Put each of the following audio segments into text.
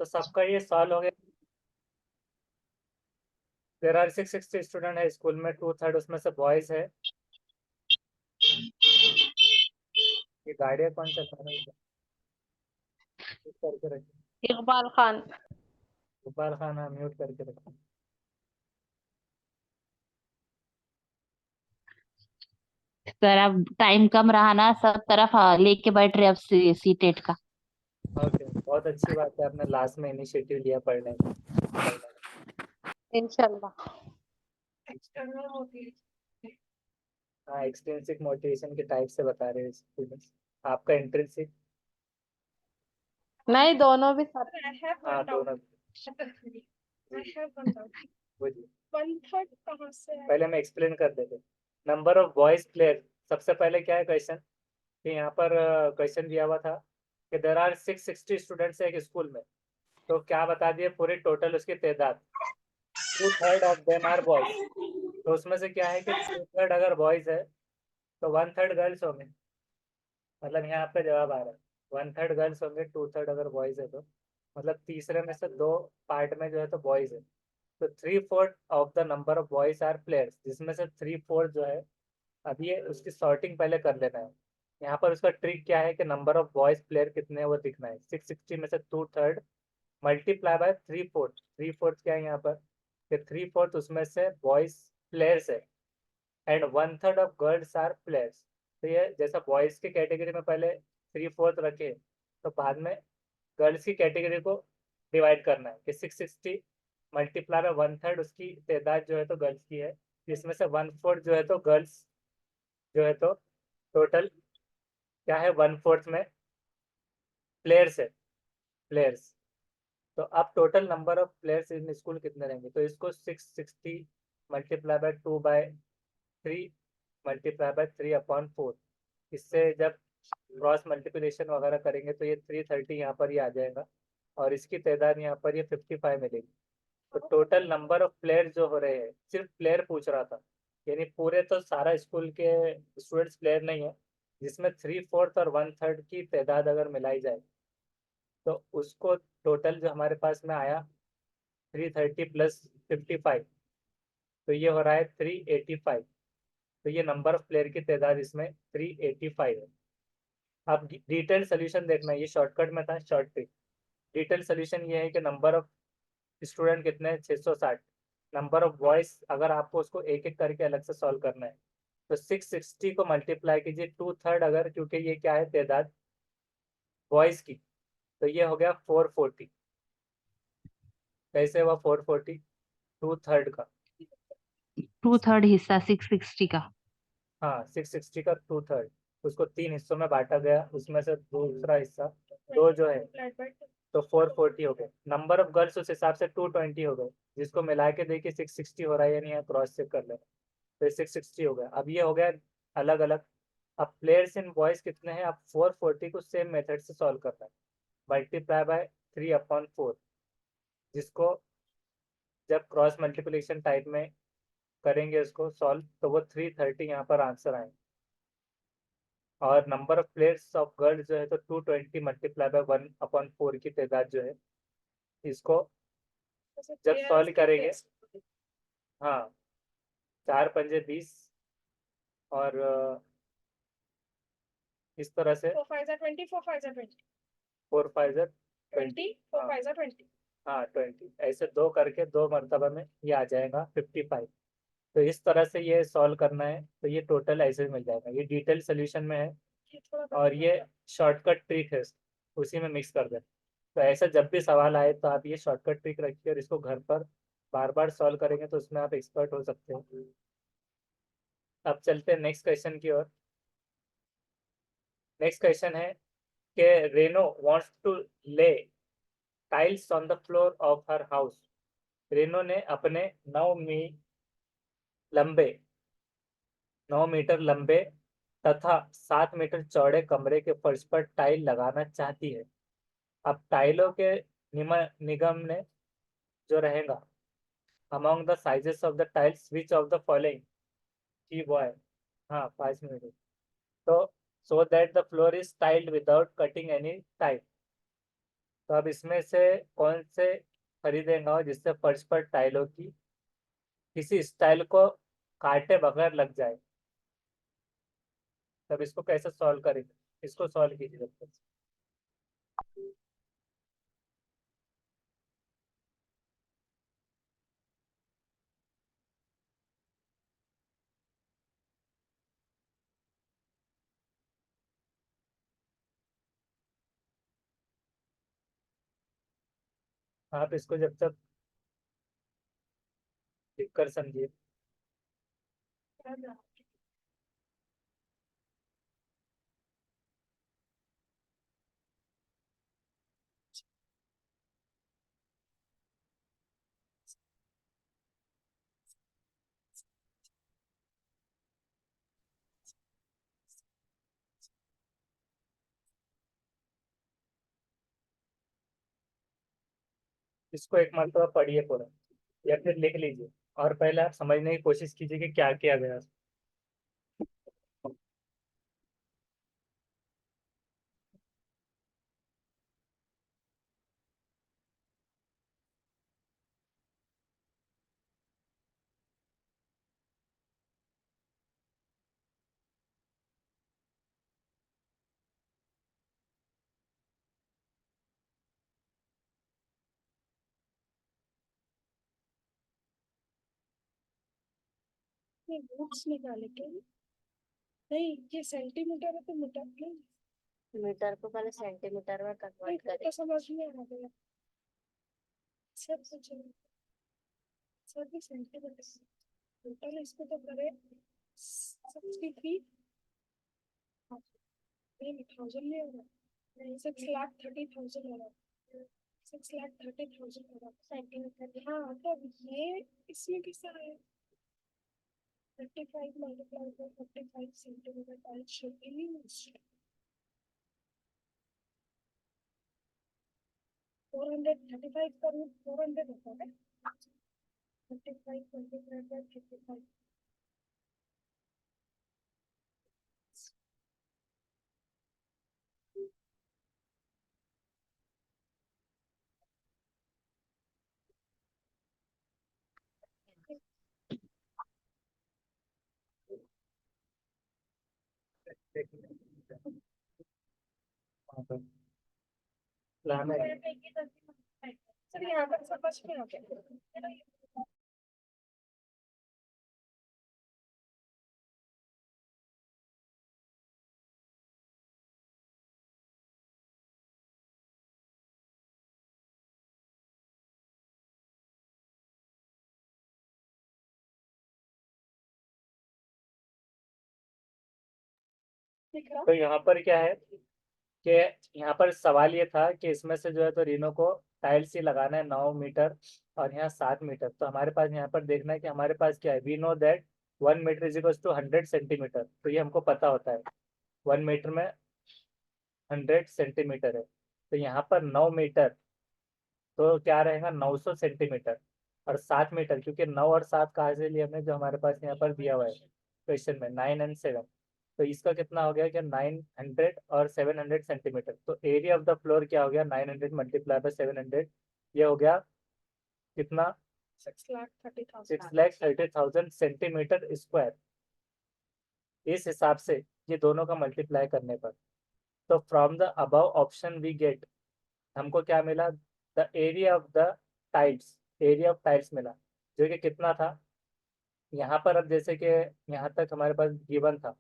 तो सबका ये सॉल्व हो गया। देर आर 660 स्टूडेंट है स्कूल में, 2/3 उसमें से बॉयज है। ये गाड़ियाँ कौन चला रहा है? म्यूट करके रखिए। इकबाल खान। इकबाल खान, हाँ, म्यूट करके रखिए। सर अब टाइम कम रहा ना, सब तरफ लेके बैठ रहे अब सी टेट का। ओके, बहुत अच्छी बात है, आपने लास्ट में इनिशिएटिव लिया पढ़ने का। इंशाल्लाह। हाँ, एक्सट्रिंसिक मोटिवेशन के टाइप से बता रहे हैं स्टूडेंट्स। आपका इंट्रिंसिक। नहीं, दोनों भी साथ। हाँ, दोनों। बुझिए, पहले मैं एक्सप्लेन कर देते। नंबर ऑफ बॉयज प्लेयर, सबसे पहले क्या है क्वेश्चन कि यहाँ पर क्वेश्चन दिया हुआ था कि देर आर 660 स्टूडेंट्स एक स्कूल में। तो क्या बता दिए पूरी टोटल उसकी तादाद, 2/3 ऑफ देम आर बॉयज। तो उसमें से क्या है कि 2/3 अगर बॉयज है तो 1/3 गर्ल्स होंगे। मतलब यहाँ आपका जवाब आ रहा है 1/3 गर्ल्स होंगे, 2/3 अगर बॉयज है तो मतलब तीसरे में से दो पार्ट में जो है तो बॉयज है। तो 3/4 of the number of boys are players, जिसमें से 3/4 जो है, अब ये उसकी सॉर्टिंग पहले कर लेना है। यहाँ पर उसका ट्रिक क्या है कि नंबर ऑफ बॉयज प्लेयर कितने हैं वो दिखना है। 660 में से 2/3 मल्टीप्लाई बाय 3/4। 3/4 क्या है यहाँ पर कि 3/4 उसमें से बॉयज प्लेयर्स है and 1/3 of girls are players. तो ये जैसा बॉयज की कैटेगरी में पहले 3/4 रखे, तो बाद में गर्ल्स की कैटेगरी को डिवाइड करना है कि 660 मल्टीप्लाई में 1/3 उसकी तादाद जो है तो गर्ल्स की है, इसमें से 1/4 जो है तो गर्ल्स जो है तो टोटल क्या है 1/4 में प्लेयर्स है, प्लेयर्स। तो अब total number of players in school कितने रहेंगे, तो इसको 660 मल्टीप्लाई बाय 2/3 मल्टीप्लाई बाय 3/4। इससे जब क्रॉस मल्टीप्लिकेशन वगैरह करेंगे तो ये 330 यहाँ पर ही आ जाएगा और इसकी तादाद यहाँ पर ये 55 मिलेगी। तो टोटल नंबर ऑफ प्लेयर जो हो रहे हैं, सिर्फ प्लेयर पूछ रहा था, यानी पूरे तो सारा स्कूल के स्टूडेंट्स प्लेयर नहीं है, जिसमें 3/4 और 1/3 की तादाद अगर मिलाई जाए तो उसको टोटल जो हमारे पास में आया 330 प्लस 55, तो ये हो रहा है 385। तो ये नंबर ऑफ प्लेयर की तादाद इसमें 385 है। अब डिटेल सोल्यूशन देखना, ये शॉर्टकट में था, शॉर्ट ट्रिक। डिटेल सोल्यूशन ये है कि नंबर ऑफ स्टूडेंट कितने हैं 660, नंबर ऑफ बॉयज अगर आपको उसको एक एक करके अलग से सॉल्व करना है तो 660 को मल्टीप्लाई कीजिए 2/3, अगर क्योंकि ये क्या है तादाद बॉयज की, तो ये हो गया 440। कैसे हुआ 440? 2/3 का। 2/3 हिस्सा 660 का। हाँ, 660 का 2/3, उसको 3 हिस्सों में बांटा गया, उसमें से दूसरा हिस्सा दो जो है तो 440 हो गए। नंबर ऑफ गर्ल्स उस हिसाब से 220 हो गए, जिसको मिला के देखिए 660 हो रहा है या नहीं है, क्रॉस चेक कर लेना। तो 660 हो गया। अब ये हो गया अलग अलग। अब प्लेयर्स इन बॉयज कितने हैं, अब 440 को सेम मेथड से सॉल्व करना है, मल्टीप्लाई बाय 3/4, जिसको जब क्रॉस मल्टीप्लिकेशन टाइप में करेंगे उसको सॉल्व तो वो 330 यहाँ पर आंसर आएंगे। और number of players of girls जो है तो 220 मल्टीप्लाई बाय 1/4 की तादाद जो है, इसको जब सॉल्व करेंगे, हाँ, 4×5 = 20 और इस तरह से 4×5 = 20, 4×5 = 20, 4×5 = 20, 4×5 = 20। हाँ 20, ऐसे दो करके दो मरतबा में ये आ जाएगा 55। तो इस तरह से ये सॉल्व करना है, तो ये टोटल ऐसे मिल जाएगा, ये डिटेल सोल्यूशन में है और ये शॉर्टकट ट्रिक है, उसी में मिक्स कर दें। तो ऐसा जब भी सवाल आए तो आप ये शॉर्टकट ट्रिक रखिए और इसको घर पर बार बार सॉल्व करेंगे तो उसमें आप एक्सपर्ट हो सकते हैं। अब चलते हैं नेक्स्ट क्वेश्चन की ओर। नेक्स्ट क्वेश्चन है कि Reno wants to lay tiles on the floor of her house. Reno ने अपने लंबे 9 मीटर लंबे तथा 7 मीटर चौड़े कमरे के फर्श पर टाइल लगाना चाहती है। अब टाइलों के निगम ने जो रहेगा, among the sizes of the tiles which of the following, की वो है, हाँ 5 मिनट। तो so that the floor is tiled without cutting any tile. तो अब इसमें से कौन से खरीदेंगे जिससे फर्श पर टाइलों की किसी स्टाइल को काटे बगैर लग जाए। तब इसको कैसे सॉल्व करेंगे, इसको सॉल्व कीजिए जब तक। आप इसको जब तक लिख कर समझिए। इसको एक मरतबा पढ़िए पूरा या फिर लिख लीजिए, और पहले आप समझने की कोशिश कीजिए कि क्या किया गया। ये रूट्स निकाले क्या? नहीं, ये सेंटीमीटर है तो मीटर नहीं। मीटर को पहले सेंटीमीटर में नहीं, कन्वर्ट वो करें। तो समझ में आ गया। सब कुछ सभी सेंटीमीटर टोटल इसको तो करे 63 थाउजेंड नहीं होगा, 6,30,000 होगा, 6,30,000 होगा सेंटीमीटर। हाँ, तो ये इसमें कैसा है? 35 multiplied by 45 centimeter times should be used. 435 का रूट 400 होता है। 35 multiplied by 55. लाना है। सर यहाँ पर समझ में आ गया। दिख रहा? तो यहाँ पर क्या है कि यहाँ पर सवाल ये था कि इसमें से जो है तो रीनो को टाइल्स ही लगाना है 9 मीटर और यहाँ 7 मीटर। तो हमारे पास यहाँ पर देखना है कि हमारे पास क्या है। We know that 1 metre is equal to 100 centimetre, तो ये हमको पता होता है 1 मीटर में 100 सेंटीमीटर है। तो यहाँ पर 9 मीटर तो क्या रहेगा 900 सेंटीमीटर, और 7 मीटर क्योंकि 9 और 7 कहाँ से लिए हमने, जो हमारे पास यहाँ पर दिया हुआ है क्वेश्चन में 9 और 7। तो इसका कितना हो गया कि 900 और 700 सेंटीमीटर। तो एरिया ऑफ द फ्लोर क्या हो गया 900 मल्टीप्लाई बाय 700, ये हो गया कितना 6,30,000। 6,30,000 सेंटीमीटर स्क्वायर। इस हिसाब से ये दोनों का मल्टीप्लाई करने पर, तो from the above option we get, हमको क्या मिला, the area of the tiles, area of tiles मिला, जो कि कितना था यहाँ पर। अब जैसे कि यहाँ तक हमारे पास गिवन था,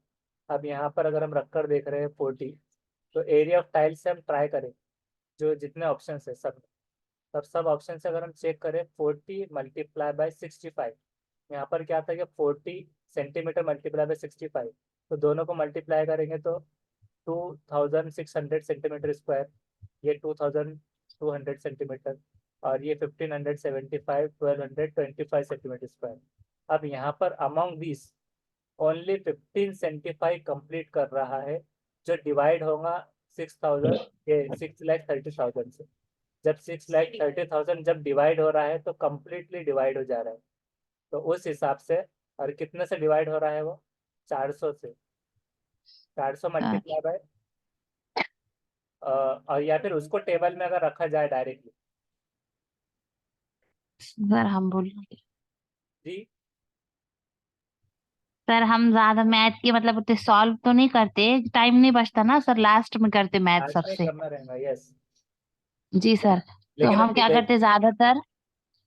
अब यहाँ पर अगर हम रख कर देख रहे हैं 40, तो एरिया ऑफ टाइल्स से हम ट्राई करें जो जितने ऑप्शन है सब, तब सब ऑप्शन से अगर हम चेक करें 40 मल्टीप्लाई बाय 65, यहाँ पर क्या था कि 40 सेंटीमीटर मल्टीप्लाई बाय 65, तो दोनों को मल्टीप्लाई करेंगे तो 2,600 सेंटीमीटर स्क्वायर, ये 2,200 सेंटीमीटर, और ये 1,575, 1,225 सेंटीमीटर स्क्वायर। अब यहाँ पर अमॉन्ग दिस ओनली 1575 कंप्लीट कर रहा है, जो डिवाइड होगा 6,000, ये 6,30,000 से। जब 6,30,000 जब डिवाइड हो रहा है तो कम्प्लीटली डिवाइड हो जा रहा है, तो उस हिसाब से, और कितने से डिवाइड हो रहा है वो 400 से, 400 हाँ, मल्टीप्लाई बाय, और या फिर उसको टेबल में अगर रखा जाए डायरेक्टली। सर हम बोल जी सर हम ज्यादा मैथ की मतलब उतने सॉल्व तो नहीं करते, टाइम नहीं बचता ना सर, लास्ट में करते मैथ आज में सबसे। करना रहेगा, यस। जी सर। तो लेकिन हम अभी क्या देख, करते ज्यादातर,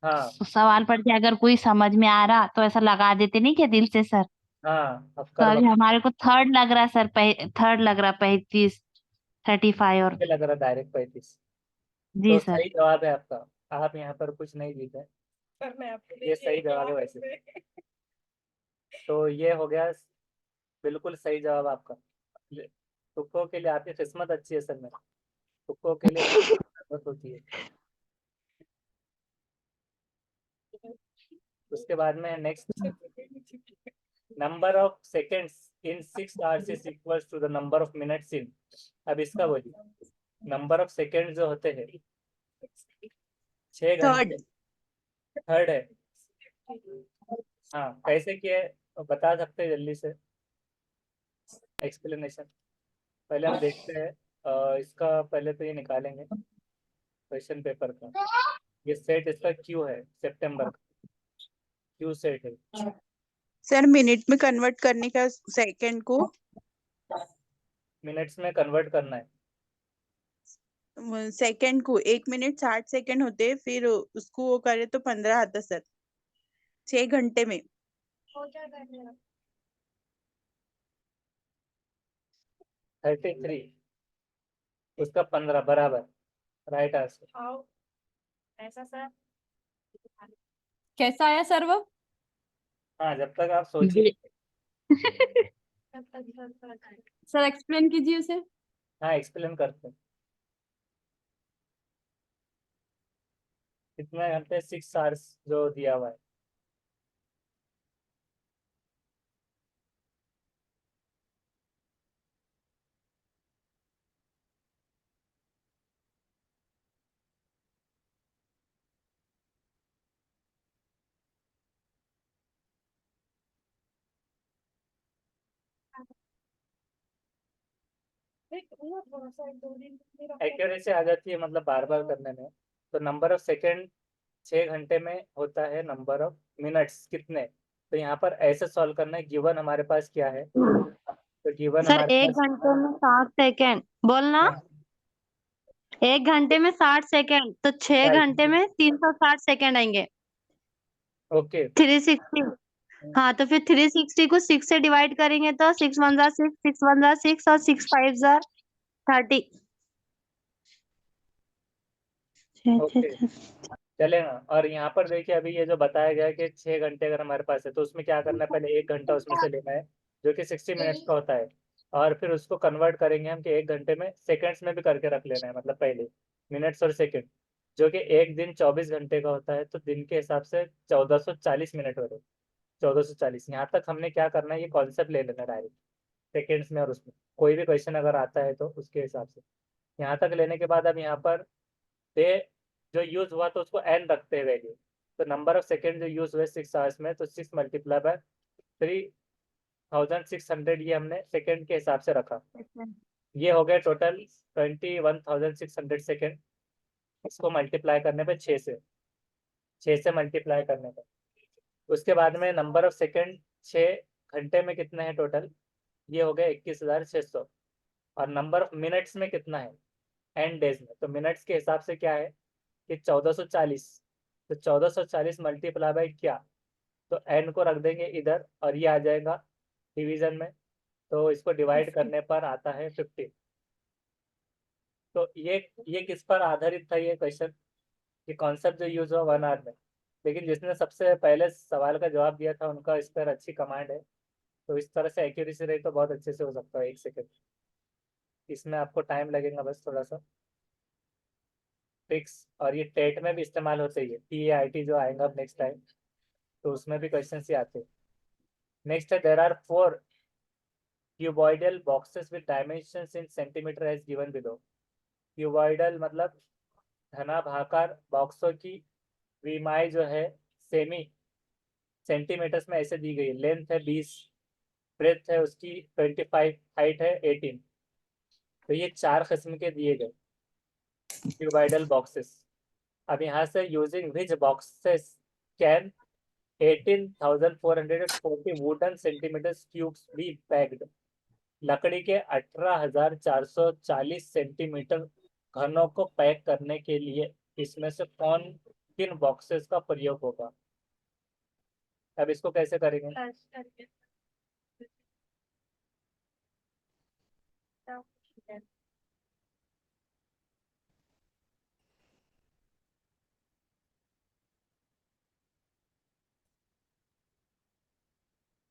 हाँ सवाल पढ़ के अगर कोई समझ में आ रहा तो ऐसा लगा देते नहीं क्या दिल से सर। हाँ, अब तो करवा अभी हमारे को थर्ड लग रहा है सर, थर्ड लग रहा 35, 35 और। के लग रहा डायरेक्ट 35। जी तो सर। सही जवाब है आपका। आप यहाँ पर कुछ नहीं जीते। सर मैं आपके ये लिए सही जवाब है वैसे। तो ये हो गया बिल्कुल सही जवाब आपका। तुक्कों के लिए आपकी किस्मत अच्छी है सर में। तुक्कों के लिए किस्मत होती है। उसके बाद में next, number of seconds in 6 hours is equal to the number of minutes in. अब इसका बोलिए, नंबर ऑफ सेकेंड जो होते हैं 6 घंटे, थर्ड। थर्ड है। हाँ, कैसे किए बता सकते हैं जल्दी से एक्सप्लेनेशन? पहले हम देखते हैं। इसका पहले तो ये निकालेंगे क्वेश्चन पेपर का। ये सेट इसका क्यू है, सितंबर का क्यू सेट है। सर मिनट में कन्वर्ट करने का सेकंड को मिनट्स में कन्वर्ट करना है। सेकंड को 1 मिनट 60 सेकंड होते हैं, फिर उसको वो करे तो 15 आता सर 6 घंटे में। हो जाएगा 33, उसका 15 बराबर, राइट आंसर। आओ ऐसा सर। कैसा आया सर वो? हाँ, जब तक आप सोचिए। जी। सर एक्सप्लेन कीजिए उसे। हाँ, एक्सप्लेन करते हैं। कितने घंटे, 6 आवर्स जो दिया हुआ है। एक्यूरेसी आ जाती है मतलब बार बार करने में। तो नंबर ऑफ सेकेंड 6 घंटे में होता है, नंबर ऑफ मिनट्स कितने। तो यहाँ पर ऐसे सॉल्व करना है, गिवन हमारे पास क्या है। तो गिवन सर हमारे एक पास, घंटे में 60 सेकेंड बोलना। हाँ, 1 घंटे में 60 सेकेंड तो 6 घंटे right, में 360 सेकेंड आएंगे। ओके। 360। हाँ तो फिर 360 को 6 से डिवाइड करेंगे तो 6 1 6, 6 1 6 और 6 5 30। ओके, चलेगा। और यहाँ पर देखिए, अभी ये जो बताया गया है कि 6 घंटे अगर हमारे पास है तो उसमें क्या करना है, पहले 1 घंटा उसमें से लेना है जो कि 60 मिनट्स का होता है। और फिर उसको कन्वर्ट करेंगे हम कि 1 घंटे में सेकंड्स में भी करके रख लेना है, मतलब पहले मिनट्स और सेकंड। जो कि एक दिन 24 घंटे का होता है, तो दिन के हिसाब से 1440 मिनट हो रहे। 1440, यहाँ तक हमने क्या करना है, ये कॉन्सेप्ट ले लेना डायरेक्ट सेकेंड्स में। और उसमें कोई भी क्वेश्चन अगर आता है तो उसके हिसाब से यहाँ तक लेने के बाद अब यहाँ पर डे जो यूज हुआ तो उसको एन रखते हैं वैल्यू। तो नंबर ऑफ सेकेंड जो यूज हुए 6 आवर्स में, तो 6 मल्टीप्लाई बाय 3600, ये हमने सेकेंड के हिसाब से रखा। ये हो गया टोटल 21,600 सेकेंड। इसको मल्टीप्लाई करने पे 6 से मल्टीप्लाई करने पे, उसके बाद में नंबर ऑफ सेकेंड 6 घंटे में कितने हैं टोटल, ये हो गया 21,600। और नंबर ऑफ मिनट्स में कितना है एन डेज में, तो मिनट्स के हिसाब से क्या है कि 1440। तो 1440 मल्टीप्लाई बाई क्या, तो एन को रख देंगे इधर और ये आ जाएगा डिवीजन में। तो इसको डिवाइड करने पर आता है 50। तो ये किस पर आधारित था ये क्वेश्चन, ये कॉन्सेप्ट जो यूज हुआ 1 आवर में। लेकिन जिसने सबसे पहले सवाल का जवाब दिया था उनका इस पर अच्छी कमांड है। तो इस तरह से एक्यूरेसी रही तो बहुत अच्छे से हो सकता है 1 सेकेंड। इसमें आपको टाइम लगेगा बस थोड़ा सा फिक्स। और ये टेट में भी इस्तेमाल होते ही है, TAIT जो आएगा अब नेक्स्ट टाइम, तो उसमें भी क्वेश्चन ही आते हैं। नेक्स्ट है, there are 4 cuboidal boxes with dimensions in centimetre as given below. Cuboidal मतलब धनाभाकार बॉक्सों की विमाएँ जो है सेमी सेंटीमीटर्स में ऐसे दी गई है। लेंथ है 20, ब्रेथ है उसकी 25, हाइट है 18। तो ये 4 किस्म के दिए गए क्यूबाइडल बॉक्सेस। अब यहाँ से using which boxes can 18,440 wooden centimetre cubes be packed. लकड़ी के 18,440 सेंटीमीटर घनों को पैक करने के लिए इसमें से कौन किन बॉक्सेस का प्रयोग होगा। अब इसको कैसे करेंगे?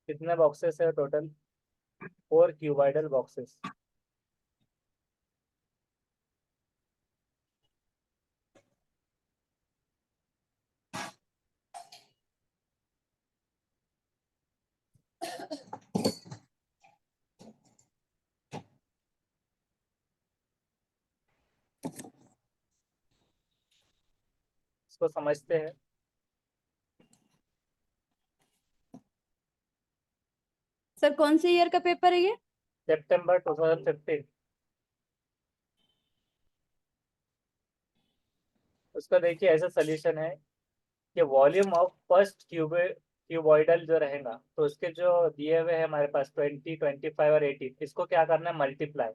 कितने बॉक्सेस है टोटल? 4 cuboidal boxes. इसको समझते हैं। सर कौन से ईयर का पेपर है ये? सितंबर 2015। उसका देखिए ऐसा सोल्यूशन है कि वॉल्यूम ऑफ फर्स्ट क्यूबॉइडल जो रहेगा तो उसके जो दिए हुए हैं हमारे पास 20, 25 और 18, इसको क्या करना है? मल्टीप्लाई।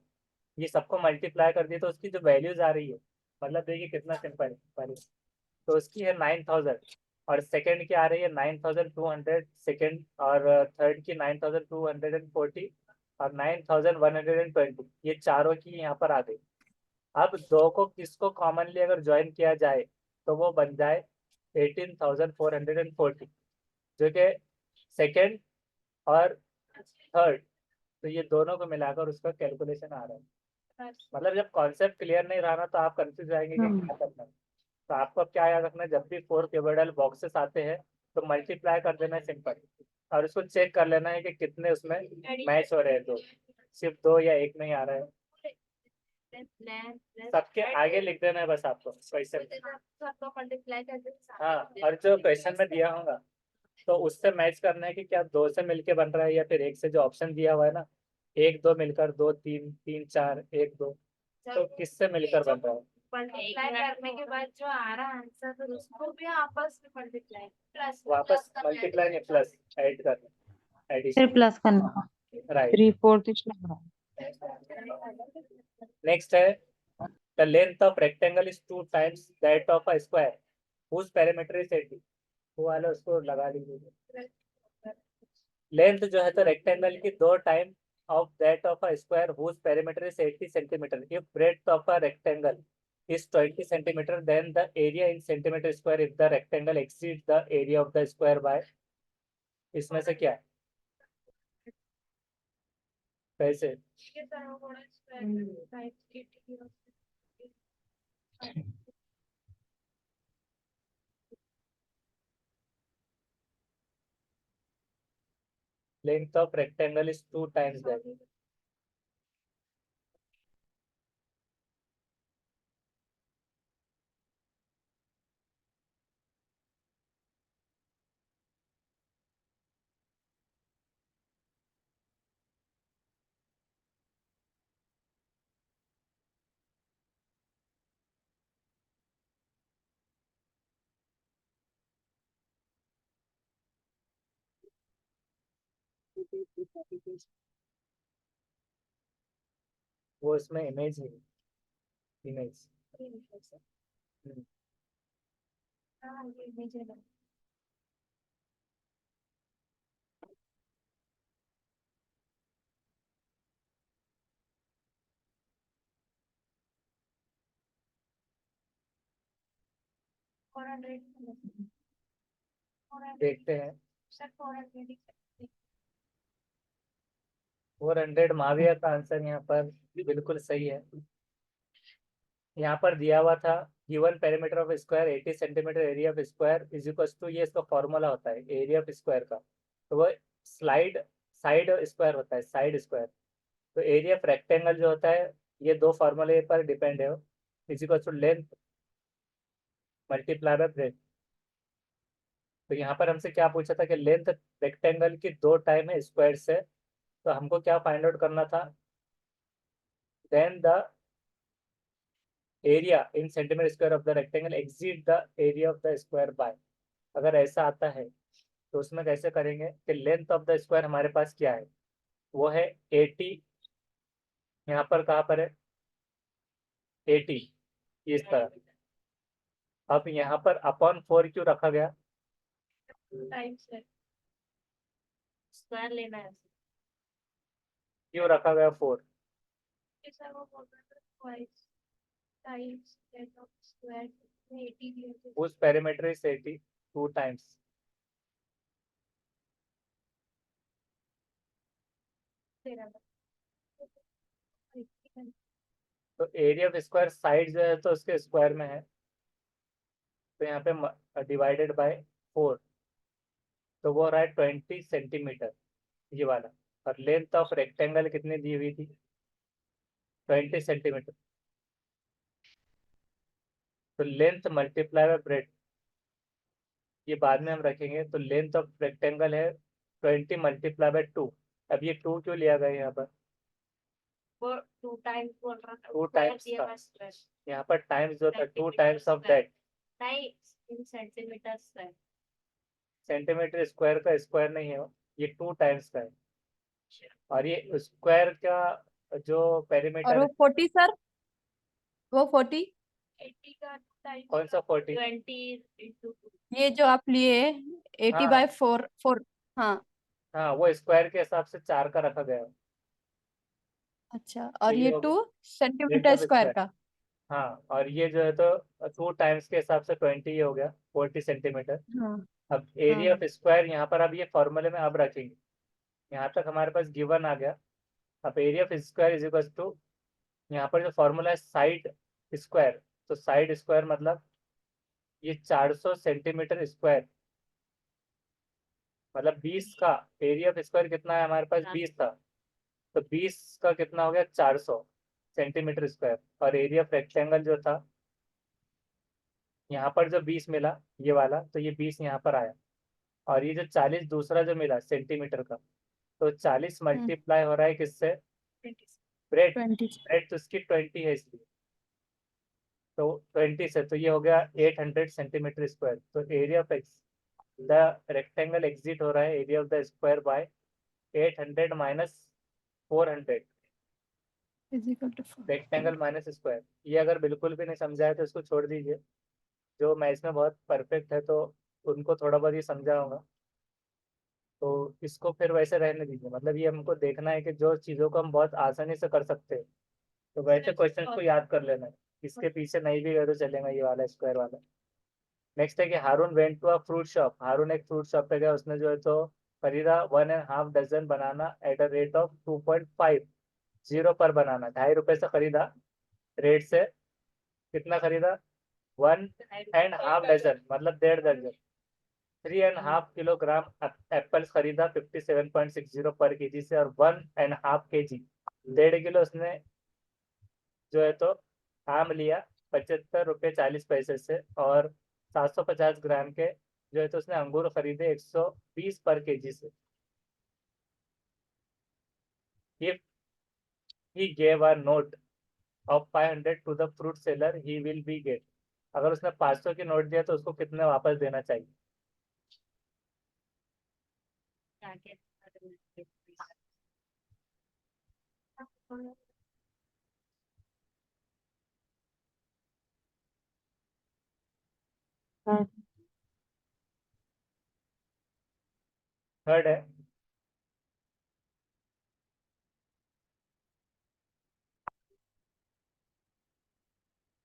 ये सबको मल्टीप्लाई कर दिए तो उसकी जो वैल्यूज आ रही है, मतलब देखिए कितना सिंपल है। तो उसकी है 9,000 और सेकंड की आ रही है 9,200 सेकंड, और थर्ड की 9,240 और 9,120। ये चारों की यहाँ पर आ गई। अब दो को किसको कॉमनली अगर ज्वाइन किया जाए तो वो बन जाए 18,440, जो कि सेकंड और थर्ड, तो ये दोनों को मिलाकर उसका कैलकुलेशन आ रहा है। मतलब जब कॉन्सेप्ट क्लियर नहीं रहा ना तो आप कंफ्यूज जाएंगे कि क्या करना है। तो आपको अब क्या याद रखना है, जब भी 4 क्यूबॉइडल बॉक्सेस आते हैं तो मल्टीप्लाई कर देना है सिंपल, और उसको चेक कर लेना है कि कितने उसमें मैच हो रहे हैं। दो, सिर्फ दो या एक नहीं आ रहा है, सबके आगे लिख देना है बस आपको क्वेश्चन। हाँ, और जो क्वेश्चन में दिया होगा तो उससे मैच करना है कि क्या 2 से मिलके बन रहा है या फिर 1 से, जो ऑप्शन दिया हुआ है ना, 1 2 मिलकर 2 3 3 4 1 2, तो किससे मिलकर बन रहा है। मल्टीप्लाई करने के बाद जो आ रहा आंसर फिर उसको भी आपस में मल्टीप्लाई प्लस वापस मल्टीप्लाई नहीं, प्लस ऐड करना, फिर एडिशन। प्लस करना। राइट। 3/4 लग रहा है। नेक्स्ट है the length of rectangle is 2 times that of a square whose perimeter is 80। वो वाला उसको लगा लीजिए। लेंथ जो है तो रेक्टेंगल की 2 time of that of a square whose perimeter is 80 centimeter। if breadth of a rectangle is 20 centimeter then the area in centimeter square if the rectangle exceeds the area of the square by। इसमें से क्या है? कैसे? length of rectangle is 2 times that। वो इसमें image है, image. 400 देखते हैं। सर 400 400 महावीर का आंसर यहाँ पर बिल्कुल सही है। यहाँ पर दिया हुआ था given perimeter of square 80 centimetre area of square is equal to, ये इसका फॉर्मूला होता है एरिया ऑफ स्क्वायर का, तो वो साइड स्क्वायर होता है, साइड स्क्वायर। तो एरिया ऑफ रेक्टेंगल जो होता है ये दो फॉर्मूले पर डिपेंड है, is equal to length multiply by breadth. तो यहाँ पर हमसे क्या पूछा था कि लेंथ रेक्टेंगल की 2 टाइम है स्क्वायर से, तो हमको क्या फाइंड आउट करना था, then the area in centimeter square of the rectangle exceed the area of the square by। अगर ऐसा आता है तो उसमें कैसे करेंगे कि लेंथ ऑफ द स्क्वायर हमारे पास क्या है, वो है 80। यहाँ पर कहाँ पर है 80, इस तरह। अब यहाँ पर अपॉन 4 क्यों रखा गया, टाइम्स है, स्क्वायर लेना है क्यों रखा गया 4? सर। वो बोल रहा था twice times that of square 80 दिया था। उस पेरीमीटर इज 80 2 टाइम्स। तेरा था। तो एरिया ऑफ स्क्वायर साइड जो है तो उसके स्क्वायर में है, तो यहाँ पे डिवाइडेड बाय 4, तो वो हो रहा है 20 सेंटीमीटर ये वाला। और लेंथ ऑफ रेक्टेंगल कितनी दी हुई थी, 20 सेंटीमीटर। तो लेंथ मल्टीप्लाई बाय ब्रेड, ये बाद में हम रखेंगे। तो लेंथ ऑफ रेक्टेंगल है 20 मल्टीप्लाई बाय 2। अब ये 2 क्यों लिया गया यहाँ पर, वो 2 टाइम्स बोल रहा था, 2 स्क्वायर टाइम्स दिया था, हुआ स्क्वायर। यहाँ पर टाइम्स जो था 2 centimetre times of square. That. नहीं, in centimetre square. Centimetre square का स्क्वायर नहीं है वो, ये 2 टाइम्स का है। और ये स्क्वायर का जो और पेरीमीटर वो है, 40 सर, वो 40 80 का टाइम्स कौन सा 40? 20 into 2। ये जो आप लिए 80 हाँ बाय 4। हाँ हाँ, वो स्क्वायर के हिसाब से 4 का रखा गया है। अच्छा, तो और ये ये हो 2 length centimetre of square square. का। हाँ, और ये जो है तो 2 टाइम्स के हिसाब से 20 हो गया, 40 सेंटीमीटर। हाँ अब एरिया हाँ ऑफ स्क्वायर यहाँ पर अब ये फॉर्मूले में अब रखेंगे। यहाँ तक हमारे पास गिवन आ गया। अब area of square is equal to, यहाँ पर जो फॉर्मूला है साइड स्क्वायर, तो साइड स्क्वायर मतलब ये 400 सेंटीमीटर स्क्वायर, मतलब 20 का एरिया ऑफ स्क्वायर कितना है हमारे पास, 20 था। तो 20 का कितना हो गया 400 सेंटीमीटर स्क्वायर। और एरिया ऑफ रेक्टेंगल जो था यहाँ पर जो 20 मिला ये वाला, तो ये 20 यहाँ पर आया। और ये जो 40 दूसरा जो मिला सेंटीमीटर का, तो 40 मल्टीप्लाई हो रहा है किससे, 20। ब्रेड। 20। ब्रेड तो उसकी 20 है इसलिए, तो 20 से तो ये हो गया 800 सेंटीमीटर स्क्वायर। तो area of the rectangle exit हो रहा है area of the square by 800 minus 400, rectangle minus square. ये अगर बिल्कुल भी नहीं समझा है तो इसको छोड़ दीजिए, जो मैथ्स में बहुत परफेक्ट है तो उनको थोड़ा बहुत ही समझा होगा, तो इसको फिर वैसे रहने दीजिए। मतलब ये हमको देखना है कि जो चीज़ों को हम बहुत आसानी से कर सकते हैं, तो वैसे क्वेश्चन को याद कर लेना है। इसके पीछे नहीं भी गए तो चलेगा ये वाला स्क्वायर वाला। नेक्स्ट है कि Haroon went to a fruit shop. Haroon एक फ्रूट शॉप पे गया, उसने जो है तो खरीदा 1.5 dozen banana at a rate of 2.50 पर बनाना। ₹2.5 से खरीदा, रेट से कितना खरीदा, 1.5 डजन मतलब 1.5 दर्जन। 3.5 किलोग्राम एप्पल्स खरीदा 57.60 पर केजी से। और 1.5 केजी 1.5 किलो उसने जो है तो आम लिया ₹75.40 से। और 750 ग्राम के जो है तो उसने अंगूर खरीदे 120 पर केजी से। If he gave a note of 500 to the fruit seller he will be get. अगर उसने 500 की नोट दिया तो उसको कितने वापस देना चाहिए। थर्ड है,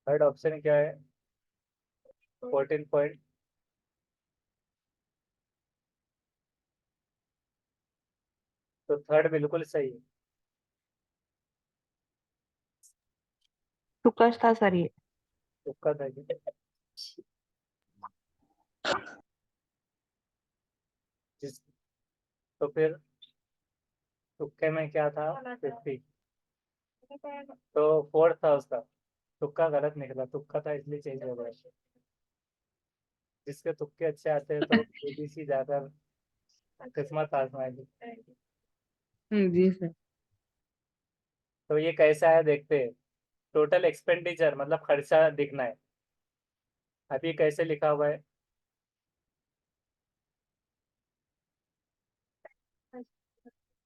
थर्ड ऑप्शन क्या है, 14 पॉइंट। तो थर्ड बिल्कुल सही है। तुक्का था सर ये। तुक्का था क्या? जिस तो फिर तुक्के में क्या था 50, तो फोर्थ था उसका। तुक्का गलत निकला, तुक्का था इसलिए चेंज हो गया। जिसके तुक्के अच्छे आते हैं तो एबीसी जाकर किस्मत आजमाएगी। जी सर। तो ये कैसा है देखते हैं। टोटल एक्सपेंडिचर मतलब खर्चा दिखना है। अभी कैसे लिखा हुआ है,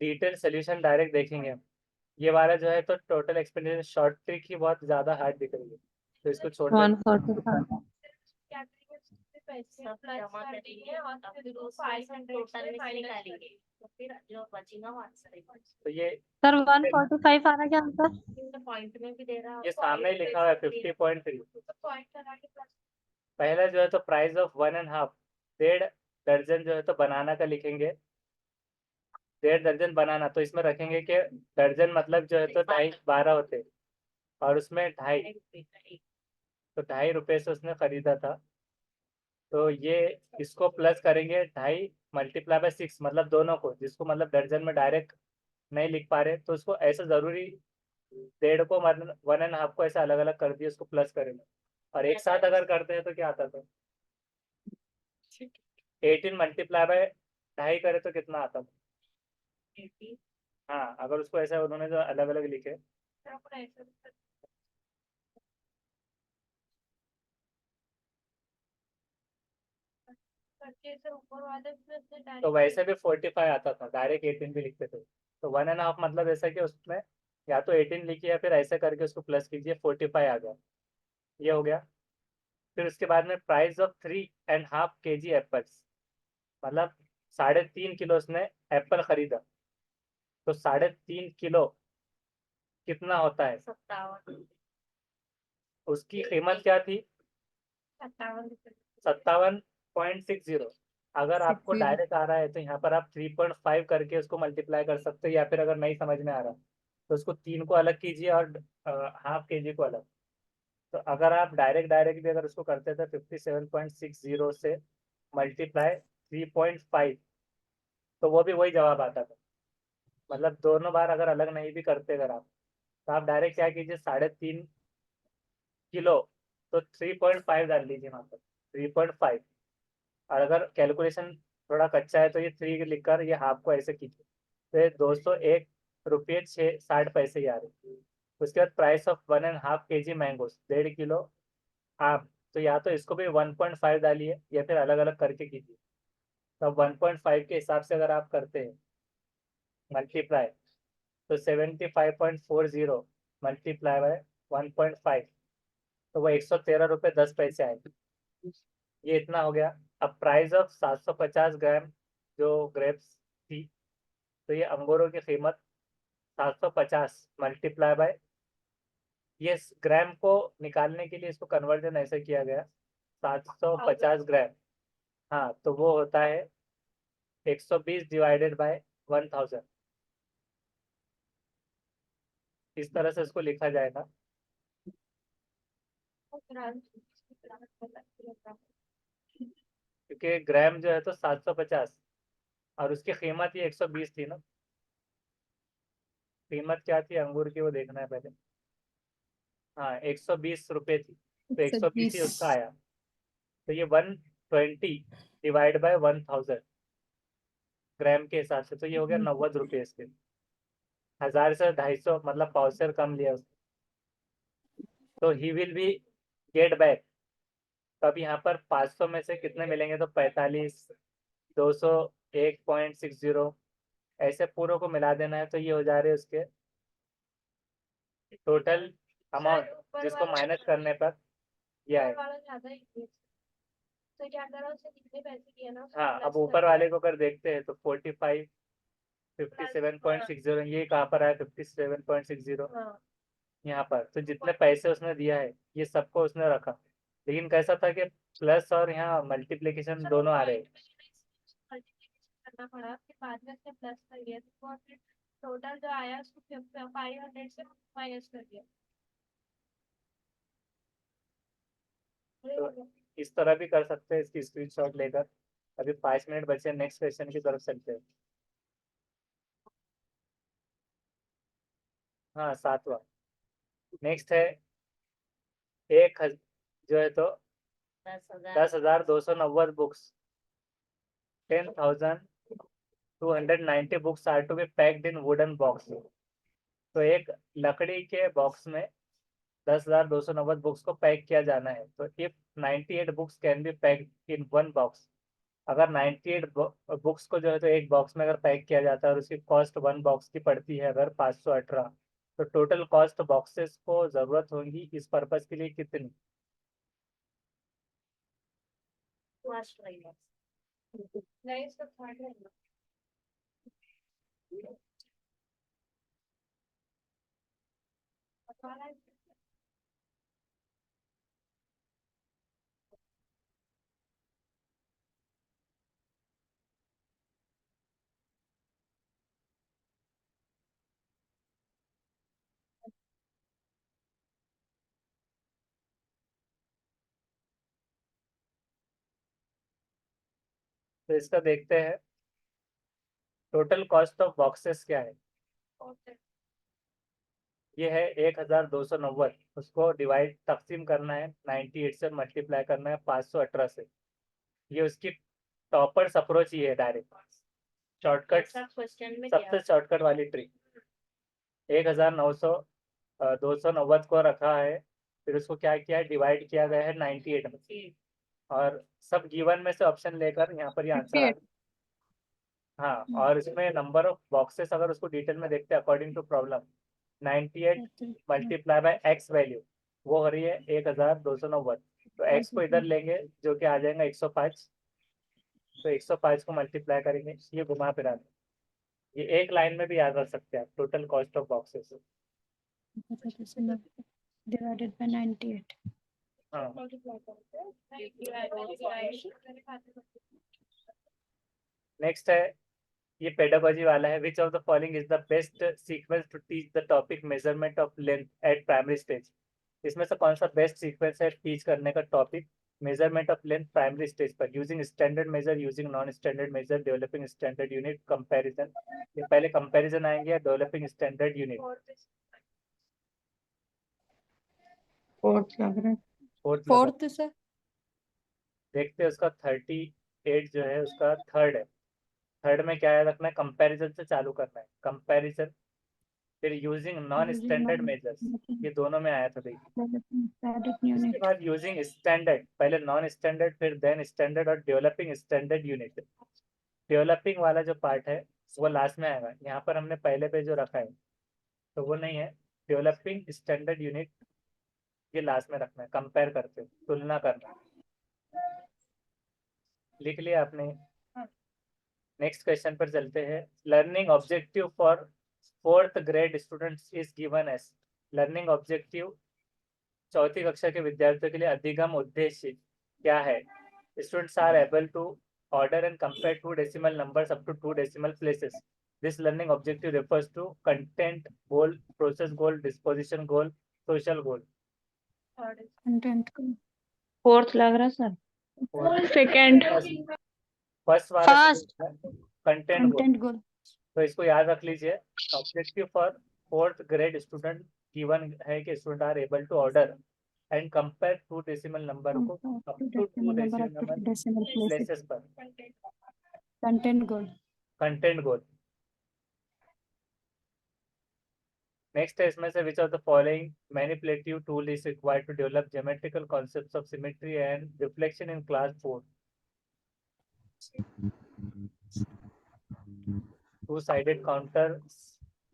डिटेल सोल्यूशन डायरेक्ट देखेंगे। ये वाला जो है तो टोटल एक्सपेंडिचर शॉर्ट ट्रिक ही बहुत ज्यादा हार्ड दिख रही है, तो इसको छोड़ देते 145 क्या करेंगे, उसके पैसे प्लस कर देंगे और फिर वो 500 से माइनस करेंगे। तो फिर जो बचेगा वो आंसर है। तो ये सर 145 आ रहा क्या आंसर? पॉइंट में भी दे रहा ये सामने ही लिखा हुआ है 50.3। तो पॉइंट लगा के प्लस पहला जो है तो प्राइस ऑफ 1.5 डेढ़ दर्जन जो है तो बनाना का लिखेंगे। डेढ़ दर्जन बनाना, तो इसमें रखेंगे कि दर्जन मतलब जो है तो 12 होते, और उसमें 2.5, तो 2.5 रुपए से उसने खरीदा था। तो ये इसको प्लस करेंगे 2.5 मल्टीप्लाई बाय 6, मतलब दोनों को, जिसको मतलब दर्जन में डायरेक्ट नहीं लिख पा रहे तो उसको ऐसे जरूरी डेढ़ को मतलब 1.5 को ऐसे अलग अलग कर दिए, उसको प्लस करेंगे। और एक साथ अगर करते हैं तो क्या आता था, 18 मल्टीप्लाई बाय 2.5 करे तो कितना आता था। हाँ, अगर उसको ऐसा उन्होंने जो अलग अलग लिखे। करके से ऊपर वाले प्लस से तो डायरेक्ट वैसे भी 45 आता था, डायरेक्ट 18 भी लिखते थे। तो 1.5 मतलब ऐसा कि उसमें या तो 18 लिखिए या फिर ऐसे करके उसको प्लस कीजिए, 45 आ गया। ये हो गया। फिर उसके बाद में प्राइस ऑफ 3.5 kg एप्पल्स, मतलब 3.5 किलो उसने एप्पल खरीदा। तो 3.5 किलो कितना होता है, 57। उसकी कीमत क्या थी, 57 57.60। अगर आपको 60। डायरेक्ट आ रहा है तो यहाँ पर आप 3.5 करके उसको मल्टीप्लाई कर सकते हो, या फिर अगर नहीं समझ में आ रहा तो उसको 3 को अलग कीजिए और हाफ kg को अलग। तो अगर आप डायरेक्ट डायरेक्ट भी अगर उसको करते थे 57.60 से मल्टीप्लाई 3.5, तो वो भी वही जवाब आता था। मतलब दोनों बार अगर अलग नहीं भी करते अगर आप, तो आप डायरेक्ट क्या कीजिए 3.5 किलो, तो 3.5 डाल लीजिए वहाँ पर, 3.5। और अगर कैलकुलेशन थोड़ा कच्चा है तो ये 3 लिखकर ये हाफ को ऐसे कीजिए, तो ये 201 रुपये 60 पैसे ही आ रहे। उसके बाद price of 1.5 kg mangoes, 1.5 kilo आम। तो या तो इसको भी 1.5 डालिए या फिर अलग अलग करके कीजिए। तो 1.5 के हिसाब से अगर आप करते हैं मल्टीप्लाई, तो 75.40 मल्टीप्लाई बाय 1.5, तो वो 113 रुपये 10 पैसे आएंगे। ये इतना हो गया। अब प्राइस ऑफ 750 ग्राम जो ग्रेप्स थी, तो ये अंगूरों की कीमत 750 मल्टीप्लाई बाय, ये ग्राम को निकालने के लिए इसको कन्वर्जन ऐसे किया गया, 750 ग्राम। हाँ, तो वो होता है 120 डिवाइडेड बाय 1000। इस तरह से इसको लिखा जाएगा। क्योंकि ग्राम जो है तो 750 और उसकी कीमत ये 120 थी ना। कीमत क्या थी अंगूर की वो देखना है पहले। हाँ, 120 रुपये थी, तो 120 ही उसका आया। तो ये 120 डिवाइड बाय 1000 ग्राम के हिसाब से, तो ये हो गया 90 रुपये इसके। 1000 से 250 मतलब पाउचर कम लिया उसने। तो ही विल बी गेट बैक। तो अब यहाँ पर 500 में से कितने मिलेंगे, तो 45, 201.60, ऐसे पूरों को मिला देना है। तो ये हो जा रहे हैं उसके टोटल अमाउंट, जिसको माइनस करने पर ये आए। वाला ज्यादा ही है। तो क्या करा, उसने कितने पैसे दिए ना, उसको हाँ, प्लस अब कर ऊपर दिया। वाले को अगर देखते हैं तो 45, 57.60, ये कहाँ पर आया 57.60 हाँ, यहाँ पर। तो जितने पैसे उसने दिया है ये सबको उसने रखा, लेकिन कैसा था कि प्लस और यहाँ मल्टीप्लिकेशन दोनों आ रहे हैं। करना पड़ा, फिर बाद में उसने प्लस कर दिया, तो वो फिर टोटल जो आया उसको 500 से माइनस कर दिया। तो इस तरह भी कर सकते हैं, इसकी स्क्रीनशॉट लेकर। अभी 5 मिनट बचे, नेक्स्ट क्वेश्चन की तरफ चलते हैं। हाँ, 7वां नेक्स्ट है। जो है तो 10,290 books, 10,290 books are to be packed in wooden box. तो एक लकड़ी के बॉक्स में 10,290 बुक्स को पैक किया जाना है। तो if 98 books can be packed in one box, अगर 98 बुक्स को जो है तो एक बॉक्स में अगर पैक किया जाता है और उसकी कॉस्ट वन बॉक्स की पड़ती है अगर 518, तो टोटल कॉस्ट बॉक्सेस को जरूरत होगी इस पर्पज के लिए कितनी? नहीं, इसका थर्ड है। तो इसका देखते हैं टोटल कॉस्ट ऑफ बॉक्सेस क्या है। ये है 1,290, उसको डिवाइड तकसीम करना है 98 से, मल्टीप्लाई करना है 518 से। ये उसकी टॉपर्स अप्रोच ही है, डायरेक्ट शॉर्टकट, सबसे शॉर्टकट वाली ट्रिक। 1,290 को रखा है, फिर उसको क्या किया है, डिवाइड किया गया है 98 में, और सब गिवन में से ऑप्शन लेकर यहाँ पर ये आंसर आ। हाँ, और इसमें नंबर ऑफ बॉक्सेस अगर उसको डिटेल में देखते हैं according to problem, 98 multiply by x value वो हो रही है 1,290। तो एक्स को इधर लेंगे जो कि आ जाएगा 105, तो 105 को मल्टीप्लाई करेंगे, ये घुमा फिरा ये एक लाइन में भी याद रख सकते हैं आप, total cost of boxes. divided by 98. हाँ, नेक्स्ट है ये पेडागोजी वाला है। Which of the following is the best sequence to teach the topic measurement of length at primary stage? इसमें से कौन सा बेस्ट सीक्वेंस है टीच करने का topic measurement of length primary stage पर, using standard measure, using non standard measure, developing standard unit, comparison? ये पहले कंपैरिजन आएंगे या डेवलपिंग स्टैंडर्ड यूनिट? फोर्थ लग रहा है। Fourth fourth sir. देखते हैं उसका 38 जो है उसका थर्ड है। थर्ड में क्या याद रखना है, कंपैरिजन से चालू करना है, कंपैरिजन, फिर यूजिंग नॉन स्टैंडर्ड मेजर्स, ये दोनों में आया था देखिए। इसके बाद यूजिंग स्टैंडर्ड, पहले नॉन स्टैंडर्ड फिर देन स्टैंडर्ड और डेवलपिंग स्टैंडर्ड यूनिट। डेवलपिंग वाला जो पार्ट है वो लास्ट में आएगा, यहाँ पर हमने पहले पे जो रखा है तो वो नहीं है, डेवलपिंग स्टैंडर्ड यूनिट ये लास्ट में रखना है, कंपेयर करते तुलना करना। लिख लिया आपने? नेक्स्ट क्वेश्चन पर चलते हैं। Learning objective for 4th grade students is given as, learning objective चौथी कक्षा के विद्यार्थियों के लिए अधिगम उद्देश्य क्या है? Students are able to order and compare 2 decimal numbers up to 2 decimal places. This learning objective refers to content goal, process goal, disposition goal, social goal. Content को फोर्थ लग रहा है सर। सेकंड फर्स्ट वाला First. Content goal, content goal. तो इसको याद रख लीजिए। Objective for 4th grade student given है कि student are able to order and compare 2 decimal number को up to 2 decimal places पर। Content goal. Content goal. Next है इसमें से which of the following manipulative tool is required to develop geometrical concepts of symmetry and reflection in class 4? Two-sided counter,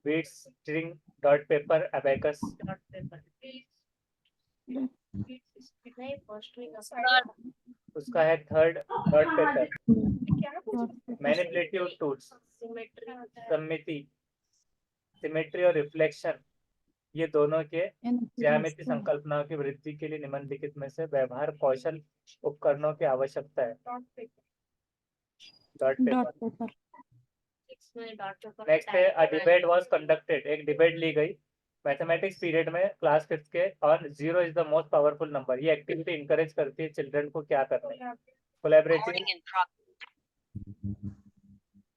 beads, string, dot paper, abacus. उसका है third dot paper. Manipulative tools, सममिति, symmetry और reflection, ये दोनों के ज्यामिति संकल्पनाओं की वृद्धि के लिए निम्नलिखित में से व्यवहार कौशल उपकरणों की आवश्यकता है? Dot paper. नेक्स्ट है अ डिबेट वाज कंडक्टेड, एक डिबेट ली गई मैथमेटिक्स पीरियड में क्लास 5th के, और 0 is the most powerful number. ये एक्टिविटी इंकरेज करती है चिल्ड्रन को क्या करना है? Collaborative,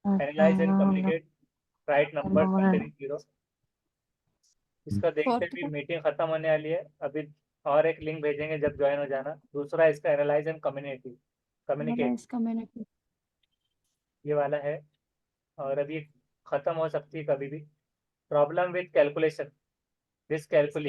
analyse and communicate, right number, comparing 0। इसका देखते भी मीटिंग खत्म होने वाली है, अभी और एक लिंक भेजेंगे जब ज्वाइन हो जाना। दूसरा इसका एनालाइज एंड कम्युनिकेट, ये वाला है, और अभी खत्म हो सकती है कभी भी, problem with calculation. This calculation.